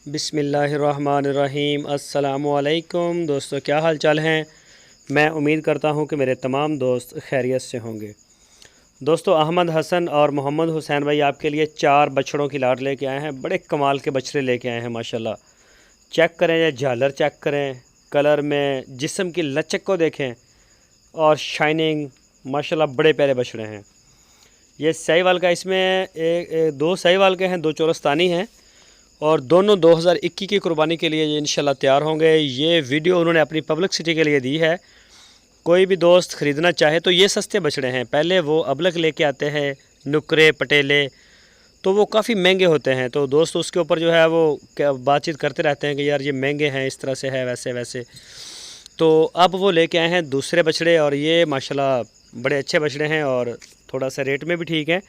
बिस्मिल्लाहिर्रहमानिर्रहीम। अस्सलामुअलैकुम दोस्तों, क्या हाल चाल हैं। मैं उम्मीद करता हूं कि मेरे तमाम दोस्त खैरियत से होंगे। दोस्तों, अहमद हसन और मोहम्मद हुसैन भाई आपके लिए 4 बछड़ों की लाट लेके आए हैं। बड़े कमाल के बछड़े लेके आए हैं माशाल्लाह। चेक करें या झालर चेक करें, कलर में जिस्म की लचक को देखें और शाइनिंग, माशाल्लाह बड़े प्यारे बछड़े हैं। ये साहिवाल का, इसमें दो साहिवाल के हैं, 2 चोरस्तानी हैं और दोनों 2021 की कुर्बानी के लिए ये इंशाल्लाह तैयार होंगे। ये वीडियो उन्होंने अपनी पब्लिसिटी के लिए दी है। कोई भी दोस्त ख़रीदना चाहे तो ये सस्ते बछड़े हैं। पहले वो अबलग लेके आते हैं, नुकरे पटेले, तो वो काफ़ी महंगे होते हैं। तो दोस्त उसके ऊपर जो है वो क्या बातचीत करते रहते हैं कि यार ये महंगे हैं, इस तरह से है, वैसे वैसे। तो अब वो लेके आए हैं दूसरे बछड़े और ये माशाल्लाह बड़े अच्छे बछड़े हैं और थोड़ा सा रेट में भी ठीक है।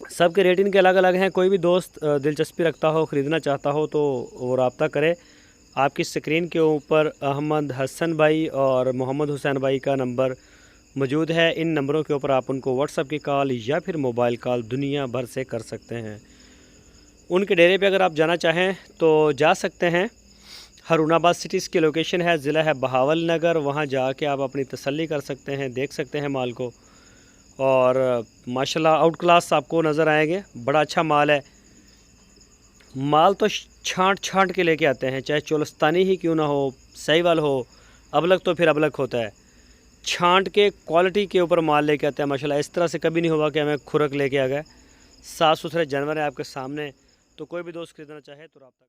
सब के रेट इनके अलग अलग हैं। कोई भी दोस्त दिलचस्पी रखता हो, ख़रीदना चाहता हो तो वो रब्ता करे। आपकी स्क्रीन के ऊपर अहमद हसन भाई और मोहम्मद हुसैन भाई का नंबर मौजूद है। इन नंबरों के ऊपर आप उनको व्हाट्सएप की कॉल या फिर मोबाइल कॉल दुनिया भर से कर सकते हैं। उनके डेरे पे अगर आप जाना चाहें तो जा सकते हैं। हारूनाबाद सिटी की लोकेशन है, ज़िला है बहावल नगर। वहाँ जाके आप अपनी तसल्ली कर सकते हैं, देख सकते हैं माल को और माशाल्लाह आउट क्लास आपको नज़र आएंगे। बड़ा अच्छा माल है। माल तो छांट छांट के लेके आते हैं, चाहे चोलस्तानी ही क्यों ना हो, साहिवाल हो, अबलग तो फिर अबलग होता है। छांट के क्वालिटी के ऊपर माल लेके आते हैं माशाल्लाह। इस तरह से कभी नहीं होगा कि हमें खुरक लेके आ गए। साफ़ सुथरे जानवर हैं आपके सामने। तो कोई भी दोस्त खरीदना चाहे तो रब्ता